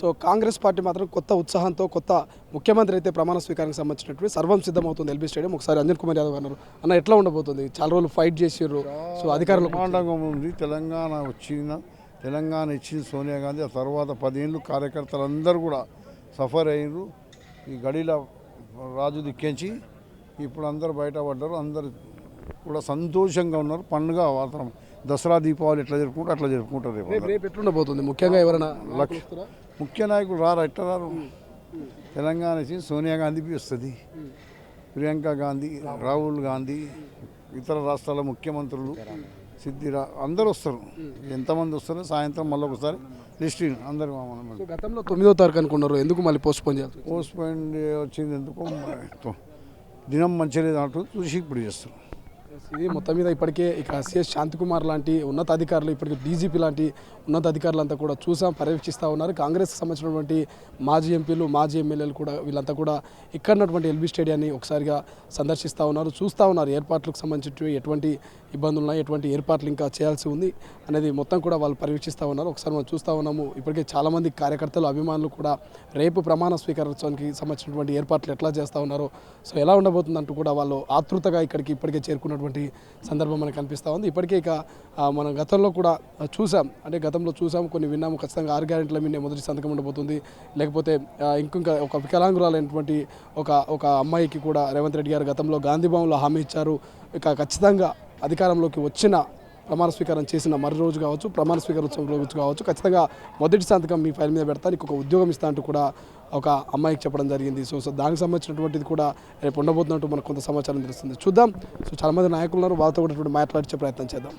So Congress party మాత్రం కొత్త ఉత్సాహంతో కొత్త ముఖ్యమంత్రి అయితే ప్రమాణ స్వీకారానికి సంబంధించినటువంటి సర్వం సిద్ధమవుతుంది ఎల్బీ స్టేడియం. ఒకసారి అంజన్ కుమార్ యాదవ్ అన్నారు, అన్న ఎట్లా ఉండబోతుంది? చాలా రోజులు ఫైట్ చేసారు, సో అధికారులు ఉంది. తెలంగాణ ఇచ్చింది సోనియా గాంధీ. ఆ తర్వాత 10 ఏళ్ళు కార్యకర్తలందరూ కూడా సఫర్ అయ్యారు. ఈ గడిల రాజు దిక్కించి ఇప్పుడు అందరూ బయటపడ్డారు. అందరు కూడా సంతోషంగా ఉన్నారు. పండుగ వాతావరణం. దసరా దీపావళి ఎట్లా జరుపుకుంటారు అట్లా జరుపుకుంటారు. రేపు ఎట్లుండబోతుంది? ముఖ్యంగా ఎవరైనా ముఖ్య నాయకులు ఎట్లా రారు? తెలంగాణ ఇచ్చింది సోనియా గాంధీ వస్తుంది, ప్రియాంక గాంధీ, రాహుల్ గాంధీ, ఇతర రాష్ట్రాల ముఖ్యమంత్రులు సిద్ధిరా అందరూ వస్తారు. ఎంతమంది వస్తారో సాయంత్రం మళ్ళీ ఒకసారి లిస్ట్ అందరు. గతంలో 9వ తారీఖు అనుకున్నారు, ఎందుకు మళ్ళీ పోస్ట్పోన్ చేయాలి? పోస్ట్పోన్ వచ్చింది ఎందుకు? దినం మంచిగా లేదు అంటూ చూసి ఇప్పుడు చేస్తారు. ఇది మొత్తం మీద ఇప్పటికే ఇక సిఎస్ శాంతికుమార్ లాంటి ఉన్నతాధికారులు, ఇప్పటికే డీజీపీ లాంటి ఉన్నతాధికారులంతా కూడా పర్యవేక్షిస్తూ ఉన్నారు. కాంగ్రెస్కి సంబంధించినటువంటి మాజీ ఎంపీలు, మాజీ ఎమ్మెల్యేలు కూడా వీళ్ళంతా కూడా ఇక్కడ ఉన్నటువంటి ఎల్బీ స్టేడియాన్ని ఒకసారిగా సందర్శిస్తూ ఉన్నారు, చూస్తూ ఉన్నారు ఏర్పాట్లకు సంబంధించి ఎటువంటి ఇబ్బందులు ఉన్నాయి, ఎటువంటి ఏర్పాట్లు ఇంకా చేయాల్సి ఉంది అనేది మొత్తం కూడా వాళ్ళు పర్యవేక్షిస్తూ ఉన్నారు. ఒకసారి మనం చూస్తూ ఉన్నాము, ఇప్పటికే చాలామంది కార్యకర్తలు, అభిమానులు కూడా రేపు ప్రమాణ స్వీకారోత్సవానికి సంబంధించినటువంటి ఏర్పాట్లు ఎట్లా చేస్తూ ఉన్నారో, సో ఎలా ఉండబోతుందంటూ కూడా వాళ్ళు ఆతృతగా ఇక్కడికి ఇప్పటికే చేరుకున్నటువంటి సందర్భం మనకు కనిపిస్తూ ఉంది. ఇప్పటికే ఇక మనం గతంలో కూడా గతంలో చూసాం, కొన్ని విన్నాము. ఖచ్చితంగా 6 గ్యారెంటీల మీద మొదటి సంతకం ఉండబోతుంది, లేకపోతే ఇంకా ఒక వికలాంగురాలైనటువంటి ఒక అమ్మాయికి కూడా రేవంత్ రెడ్డి గారు గతంలో గాంధీ భవన్లో హామీ ఇచ్చారు. ఇక ఖచ్చితంగా అధికారంలోకి వచ్చిన ప్రమాణ స్వీకారం చేసిన మరో రోజు కావచ్చు, ప్రమాణ స్వీకారోత్సవం రోజు కావచ్చు, ఖచ్చితంగా మొదటి సంతకం మీ ఫైల్ మీద పెడతా, నీకు ఒక ఉద్యోగం ఇస్తా అంటూ కూడా ఒక అమ్మాయికి చెప్పడం జరిగింది. సో దానికి సంబంధించినటువంటిది కూడా రేపు ఉండబోతున్నట్టు మనకు కొంత సమాచారం తెలుస్తుంది. చూద్దాం. సో చాలామంది నాయకులు ఉన్నారు, వాళ్ళతో కూడా మాట్లాడించే ప్రయత్నం చేద్దాం.